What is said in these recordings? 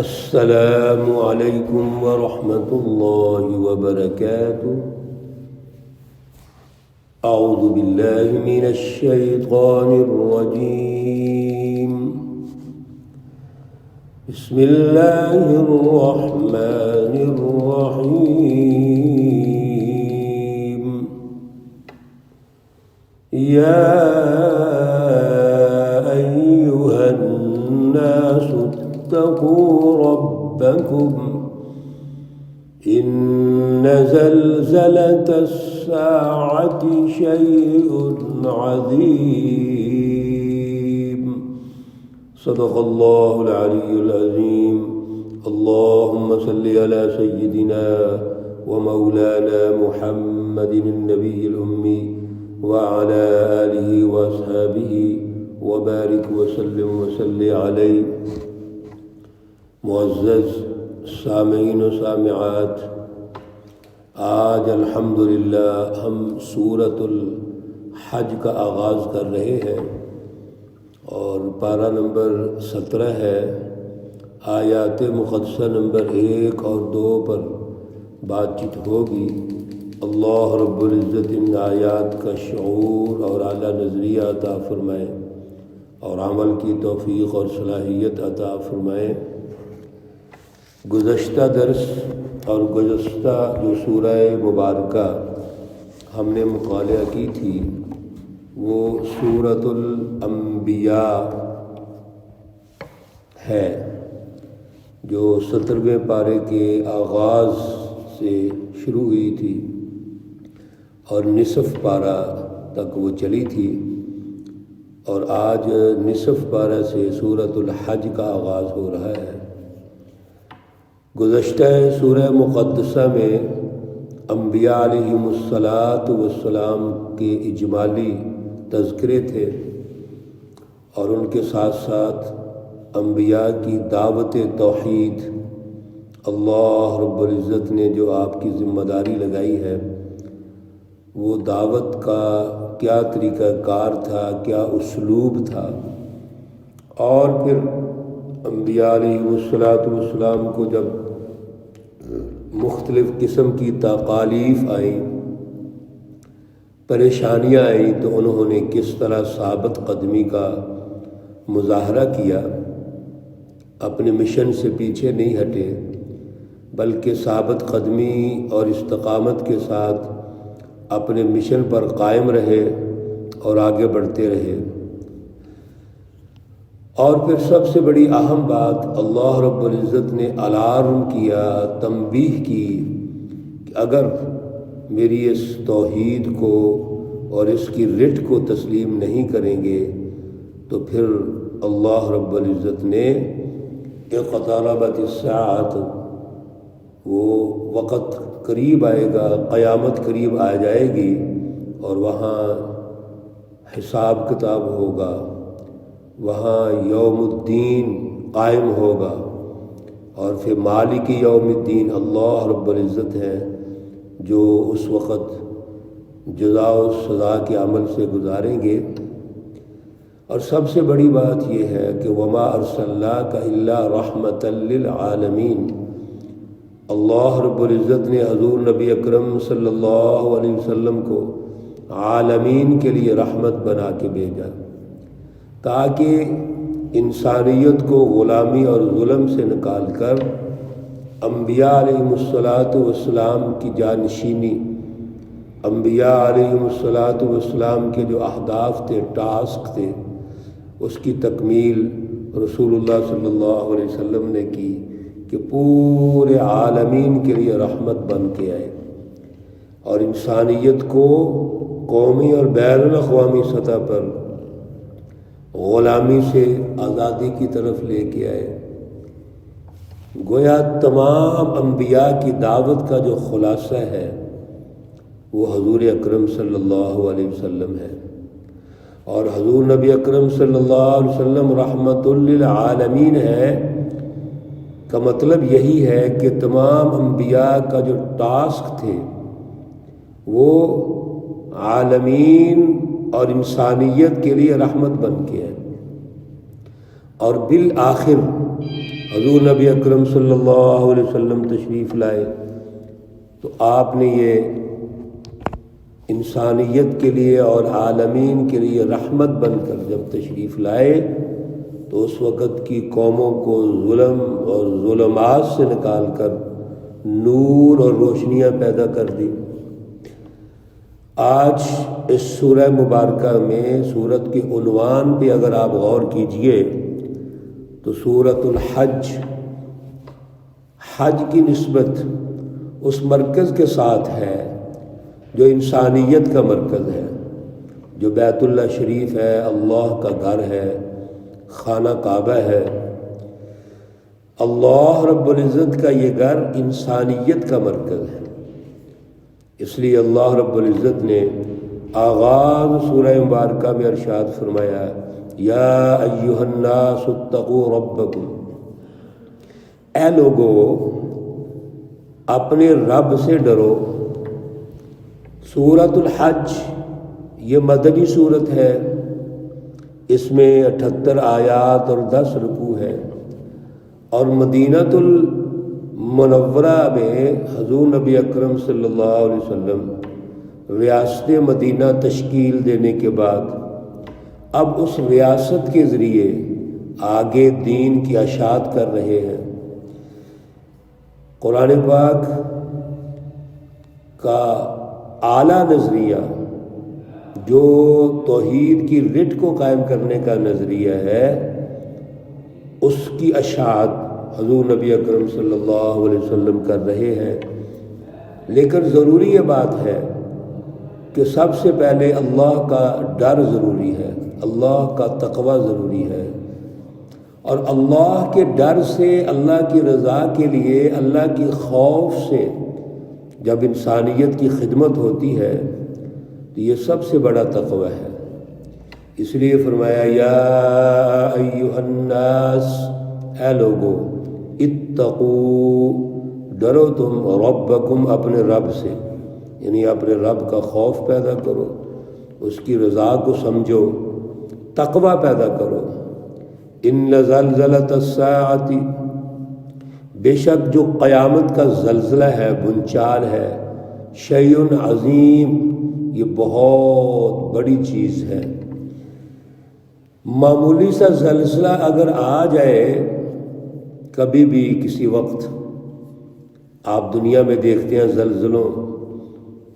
السلام علیکم ورحمۃ اللہ وبرکاتہ۔ اعوذ باللہ من الشیطان الرجیم، بسم اللہ الرحمن الرحیم۔ یا ایہا الناس اتقوا ربکم ان زلزلة الساعة شیء عظیم۔ صدق اللہ العلی العظیم۔ اللہم صلی علی سیدنا ومولانا محمد النبی الأمی وعلى آلہ واصحابہ وبارک وسلم وصلی علیہ۔ معزز سامعین و سامعات، آج الحمدللہ ہم سورۃ الحج کا آغاز کر رہے ہیں اور پارہ نمبر 17 ہے۔ آیات مقدسہ نمبر 1 اور 2 پر بات چیت ہوگی۔ اللہ رب العزت ان آیات کا شعور اور اعلیٰ نظریہ عطا فرمائے اور عمل کی توفیق اور صلاحیت عطا فرمائے۔ گزشتہ درس اور گزشتہ جو سورہ مبارکہ ہم نے مطالعہ کی تھی وہ سورۃ الانبیاء ہے، جو 17ویں پارے کے آغاز سے شروع ہوئی تھی اور نصف پارہ تک وہ چلی تھی، اور آج نصف پارہ سے سورۃ الحج کا آغاز ہو رہا ہے۔ گزشتہ سورہ مقدسہ میں انبیاء علیہم السلام کے اجمالی تذکرے تھے، اور ان کے ساتھ ساتھ انبیاء کی دعوت توحید، اللہ رب العزت نے جو آپ کی ذمہ داری لگائی ہے وہ دعوت کا کیا طریقہ کار تھا، کیا اسلوب تھا، اور پھر انبیاء علیہم السلام کو جب مختلف قسم کی تکالیف آئیں، پریشانیاں آئیں، تو انہوں نے کس طرح ثابت قدمی کا مظاہرہ کیا، اپنے مشن سے پیچھے نہیں ہٹے بلکہ ثابت قدمی اور استقامت کے ساتھ اپنے مشن پر قائم رہے اور آگے بڑھتے رہے۔ اور پھر سب سے بڑی اہم بات، اللہ رب العزت نے الارم کیا، تنبیہ کی کہ اگر میری اس توحید کو اور اس کی رٹ کو تسلیم نہیں کریں گے تو پھر اللہ رب العزت نے اقتربت الساعۃ، وہ وقت قریب آئے گا، قیامت قریب آ جائے گی، اور وہاں حساب کتاب ہوگا، وہاں یوم الدین قائم ہوگا، اور پھر مالک یوم الدین اللہ رب العزت ہے جو اس وقت جزا و سزا کے عمل سے گزاریں گے۔ اور سب سے بڑی بات یہ ہے کہ وما ارسلناک الا رحمۃ للعالمین، اللہ رب العزت نے حضور نبی اکرم صلی اللہ علیہ وسلم کو عالمین کے لیے رحمت بنا کے بھیجا، تاکہ انسانیت کو غلامی اور ظلم سے نکال کر انبیاء علیہم السلام کی جانشینی، انبیاء علیہم السلام کے جو اہداف تھے، ٹاسک تھے، اس کی تکمیل رسول اللہ صلی اللہ علیہ وسلم نے کی کہ پورے عالمین کے لیے رحمت بن کے آئے اور انسانیت کو قومی اور بین الاقوامی سطح پر غلامی سے آزادی کی طرف لے کے آئے۔ گویا تمام انبیاء کی دعوت کا جو خلاصہ ہے وہ حضور اکرم صلی اللہ علیہ وسلم ہے، اور حضور نبی اکرم صلی اللہ علیہ وسلم رحمت للعالمین ہے کا مطلب یہی ہے کہ تمام انبیاء کا جو ٹاسک تھے وہ عالمین اور انسانیت کے لیے رحمت بن کے ہے، اور بالآخر حضور نبی اکرم صلی اللہ علیہ وسلم تشریف لائے تو آپ نے یہ انسانیت کے لیے اور عالمین کے لیے رحمت بن کر جب تشریف لائے تو اس وقت کی قوموں کو ظلم اور ظلمات سے نکال کر نور اور روشنیاں پیدا کر دی۔ آج اس سورہ مبارکہ میں سورت کے عنوان پہ اگر آپ غور کیجئے تو سورۃ الحج، حج کی نسبت اس مرکز کے ساتھ ہے جو انسانیت کا مرکز ہے، جو بیت اللہ شریف ہے، اللہ کا گھر ہے، خانہ کعبہ ہے۔ اللہ رب العزت کا یہ گھر انسانیت کا مرکز ہے، اس لیے اللہ رب العزت نے آغاز سورہ مبارکہ میں ارشاد فرمایا، یا ایھا الناس اتقوا ربکم، اے لوگو اپنے رب سے ڈرو۔ سورۃ الحج یہ مدنی صورت ہے، اس میں 78 آیات اور 10 رکوع ہے، اور مدینۃ المنورہ میں حضور نبی اکرم صلی اللہ علیہ وسلم ریاست مدینہ تشکیل دینے کے بعد اب اس ریاست کے ذریعے آگے دین کی اشاعت کر رہے ہیں۔ قرآن پاک کا اعلیٰ نظریہ جو توحید کی رٹ کو قائم کرنے کا نظریہ ہے، اس کی اشاعت حضور نبی اکرم صلی اللہ علیہ وسلم کر رہے ہیں۔ لیکن ضروری یہ بات ہے کہ سب سے پہلے اللہ کا ڈر ضروری ہے، اللہ کا تقوی ضروری ہے، اور اللہ کے ڈر سے، اللہ کی رضا کے لیے، اللہ کی خوف سے جب انسانیت کی خدمت ہوتی ہے تو یہ سب سے بڑا تقوی ہے۔ اس لیے فرمایا، یا ایھا الناس، اے لوگو، اتقوا، ڈرو تم، ربکم، اپنے رب سے، یعنی اپنے رب کا خوف پیدا کرو، اس کی رضا کو سمجھو، تقوی پیدا کرو۔ ان زلزلۃ الساعۃ، بے شک جو قیامت کا زلزلہ ہے، بنچال ہے، شیء عظیم، یہ بہت بڑی چیز ہے۔ معمولی سا زلزلہ اگر آ جائے کبھی بھی کسی وقت، آپ دنیا میں دیکھتے ہیں زلزلوں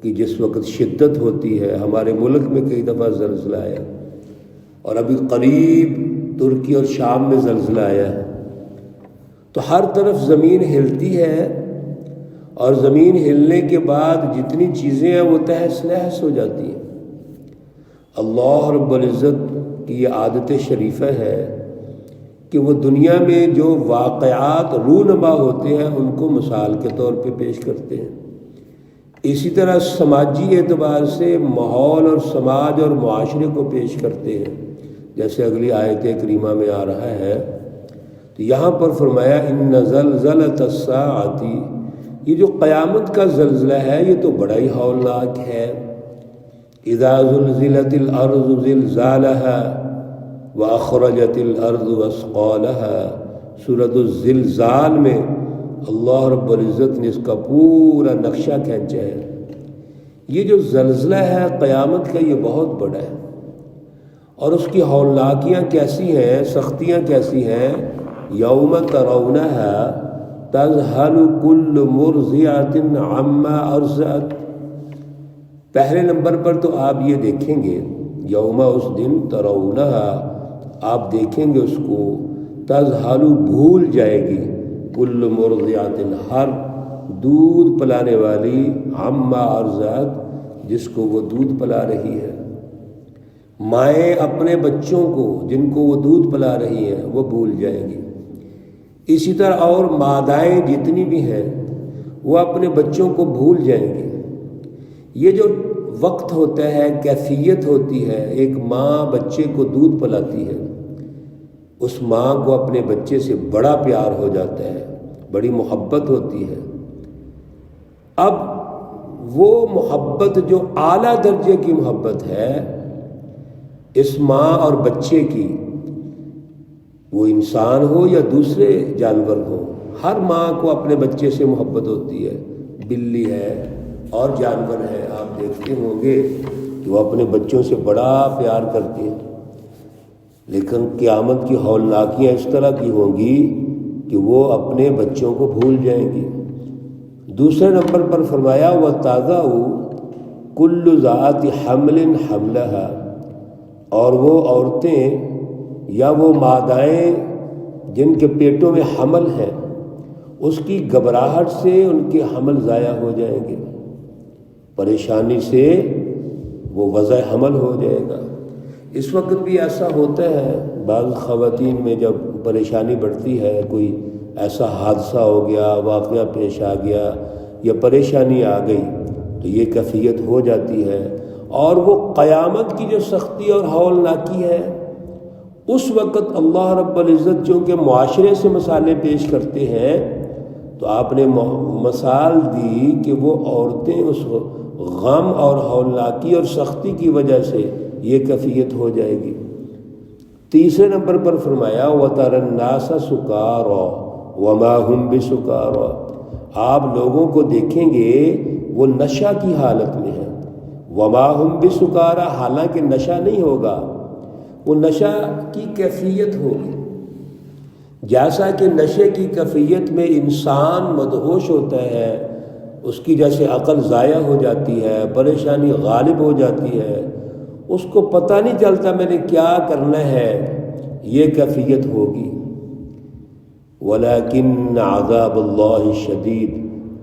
کی جس وقت شدت ہوتی ہے، ہمارے ملک میں کئی دفعہ زلزلہ آیا، اور ابھی قریب ترکی اور شام میں زلزلہ آیا ہے، تو ہر طرف زمین ہلتی ہے، اور زمین ہلنے کے بعد جتنی چیزیں ہیں وہ تہس نہس ہو جاتی ہیں۔ اللہ رب العزت کی یہ عادت شریفہ ہے کہ وہ دنیا میں جو واقعات رونما ہوتے ہیں ان کو مثال کے طور پہ پیش کرتے ہیں۔ اسی طرح سماجی اعتبار سے ماحول اور سماج اور معاشرے کو پیش کرتے ہیں، جیسے اگلی آیت کریمہ میں آ رہا ہے۔ تو یہاں پر فرمایا، ان زلزلۃ الساعۃ، یہ جو قیامت کا زلزلہ ہے یہ تو بڑا ہی ہولناک ہے۔ اذا زلزلت الارض زلزالها واخرجت الارض اثقالها، سورۃ الزلزال میں اللہ رب العزت نے اس کا پورا نقشہ کھینچا ہے۔ یہ جو زلزلہ ہے قیامت کا یہ بہت بڑا ہے، اور اس کی ہولناکیاں کیسی ہیں، سختیاں کیسی ہیں۔ یوم ترونها تذہل کل مرضعۃ عما ارضعت، پہلے نمبر پر تو آپ یہ دیکھیں گے، یوم، اس دن، ترونها، آپ دیکھیں گے اس کو، تذہل، بھول جائے گی، کل مرضعۃ، ہر دودھ پلانے والی، عما ارضعت، جس کو وہ دودھ پلا رہی ہے۔ مائیں اپنے بچوں کو جن کو وہ دودھ پلا رہی ہیں وہ بھول جائیں گی۔ اسی طرح اور مادائیں جتنی بھی ہیں وہ اپنے بچوں کو بھول جائیں گی۔ یہ جو وقت ہوتا ہے، کیفیت ہوتی ہے، ایک ماں بچے کو دودھ پلاتی ہے، اس ماں کو اپنے بچے سے بڑا پیار ہو جاتا ہے، بڑی محبت ہوتی ہے۔ اب وہ محبت جو اعلیٰ درجے کی محبت ہے اس ماں اور بچے کی، وہ انسان ہو یا دوسرے جانور ہوں، ہر ماں کو اپنے بچے سے محبت ہوتی ہے۔ بلی ہے اور جانور ہے، آپ دیکھتے ہوں گے کہ وہ اپنے بچوں سے بڑا پیار کرتے ہیں، لیکن قیامت کی ہولناکیاں اس طرح کی ہوں گی کہ وہ اپنے بچوں کو بھول جائیں گی۔ دوسرے نمبر پر فرمایا وَتَضَعُ كُلُّ ذَاتِ حَمْلٍ حَمْلَهَا، اور وہ عورتیں یا وہ مادائیں جن کے پیٹوں میں حمل ہے، اس کی گھبراہٹ سے ان کے حمل ضائع ہو جائیں گے، پریشانی سے وہ وضع حمل ہو جائے گا۔ اس وقت بھی ایسا ہوتا ہے، بعض خواتین میں جب پریشانی بڑھتی ہے، کوئی ایسا حادثہ ہو گیا، واقعہ پیش آ گیا یا پریشانی آ گئی تو یہ کیفیت ہو جاتی ہے، اور وہ قیامت کی جو سختی اور ہولناکی ہے، اس وقت اللہ رب العزت چونکہ معاشرے سے مسائل پیش کرتے ہیں تو آپ نے مثال دی کہ وہ عورتیں اس غم اور ہولناکی اور سختی کی وجہ سے یہ کیفیت ہو جائے گی۔ تیسرے نمبر پر فرمایا وَتَرَى النَّاسَ سُكَارَىٰ وَمَا هُمْ بِسُكَارَىٰ، آپ لوگوں کو دیکھیں گے وہ نشہ کی حالت میں ہیں، وَمَا هُمْ بِسُكَارَىٰ، حالانکہ نشہ نہیں ہوگا، وہ نشہ کی کیفیت ہوگی۔ جیسا کہ نشے کی کیفیت میں انسان مدہوش ہوتا ہے، اس کی جیسے عقل ضائع ہو جاتی ہے، پریشانی غالب ہو جاتی ہے، اس کو پتہ نہیں چلتا میں نے کیا کرنا ہے، یہ کیفیت ہوگی۔ وَلَكِنَّ عَذَابَ اللَّهِ شَدِيدٌ،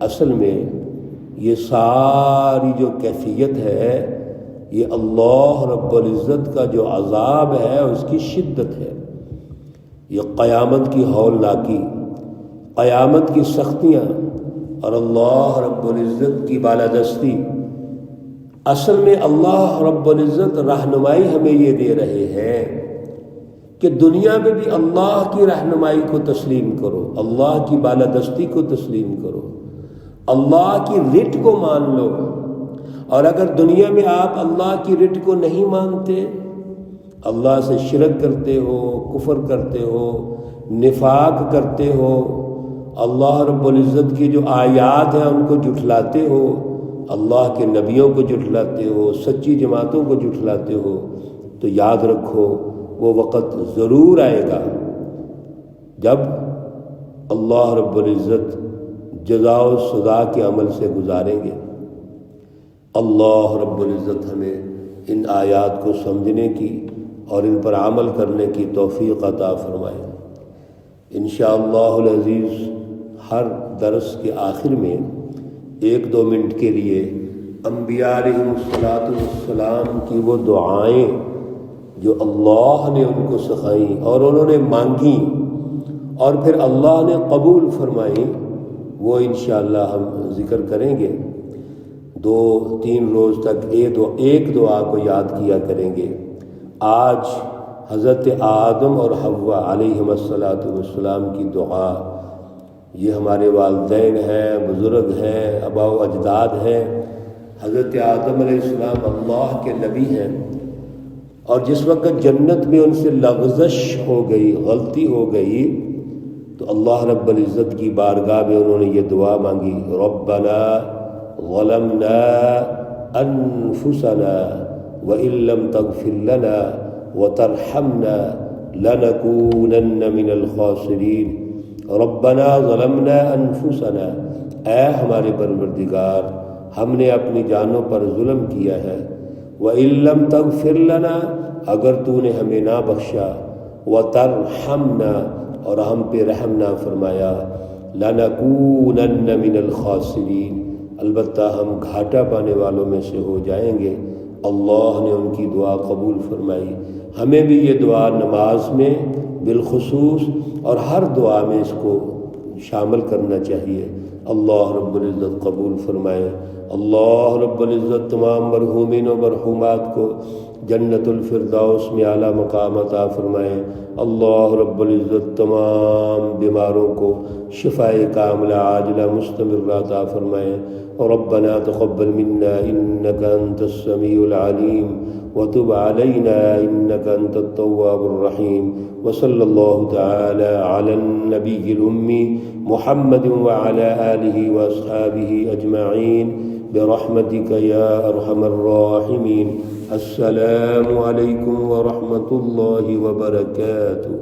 اصل میں یہ ساری جو کیفیت ہے یہ اللہ رب العزت کا جو عذاب ہے اس کی شدت ہے۔ یہ قیامت کی ہولناکی، قیامت کی سختیاں اور اللہ رب العزت کی بالادستی، اصل میں اللہ رب العزت رہنمائی ہمیں یہ دے رہے ہیں کہ دنیا میں بھی اللہ کی رہنمائی کو تسلیم کرو، اللہ کی بالادستی کو تسلیم کرو، اللہ کی رٹ کو مان لو، اور اگر دنیا میں آپ اللہ کی رٹ کو نہیں مانتے، اللہ سے شرک کرتے ہو، کفر کرتے ہو، نفاق کرتے ہو، اللہ رب العزت کی جو آیات ہیں ان کو جھٹلاتے ہو، اللہ کے نبیوں کو جھٹلاتے ہو، سچی جماعتوں کو جھٹلاتے ہو، تو یاد رکھو وہ وقت ضرور آئے گا جب اللہ رب العزت جزا و سزا کے عمل سے گزاریں گے۔ اللہ رب العزت ہمیں ان آیات کو سمجھنے کی اور ان پر عمل کرنے کی توفیق عطا فرمائے۔ انشاءاللہ العزیز ہر درس کے آخر میں 1-2 منٹ کے لیے انبیاء علیہم السلام کی وہ دعائیں جو اللہ نے ان کو سکھائیں اور انہوں نے مانگیں اور پھر اللہ نے قبول فرمائیں، وہ انشاءاللہ ہم ذکر کریں گے۔ 2-3 روز تک ایک دعا کو یاد کیا کریں گے۔ آج حضرت آدم اور حوا علیہم السلام کی دعا، یہ ہمارے والدین ہیں، بزرگ ہیں، آباء و اجداد ہیں۔ حضرت آدم علیہ السلام اللہ کے نبی ہیں، اور جس وقت جنت میں ان سے لغزش ہو گئی، غلطی ہو گئی، تو اللہ رب العزت کی بارگاہ میں انہوں نے یہ دعا مانگی، ربنا ظلمنا انفسنا وان لم تغفر لنا وترحمنا لنکونن من الخاسرین۔ ربنا ظلمنا انفسنا، اے ہمارے پروردگار ہم نے اپنی جانوں پر ظلم کیا ہے، وَإِن لَّمْ تَغْفِرْ لَنَا، اگر تو نے ہمیں نہ بخشا، وَتَرْحَمْنَا، اور ہم پہ رحم نہ فرمایا، لَنَكُونَنَّ مِنَ الْخَاسِرِينَ، البتہ ہم گھاٹا پانے والوں میں سے ہو جائیں گے۔ اللہ نے ان کی دعا قبول فرمائی۔ ہمیں بھی یہ دعا نماز میں بالخصوص اور ہر دعا میں اس کو شامل کرنا چاہیے۔ اللہ رب العزت قبول فرمائے۔ اللہ رب العزت تمام مرحومین و مرحومات کو جنت الفردوس میں اعلیٰ مقام عطا فرمائے۔ اللہ رب العزت تمام بیماروں کو شفائے کاملہ عاجلہ مستمرہ عطا فرمائے۔ ربنا تقبل منا إنك أنت السميع العليم وتب علينا إنك أنت التواب الرحيم. وصلى الله تعالى على النبي الأمي محمد وعلى آله وأصحابه أجمعين برحمتك يا أرحم الراحمين. السلام عليكم ورحمة الله وبركاته.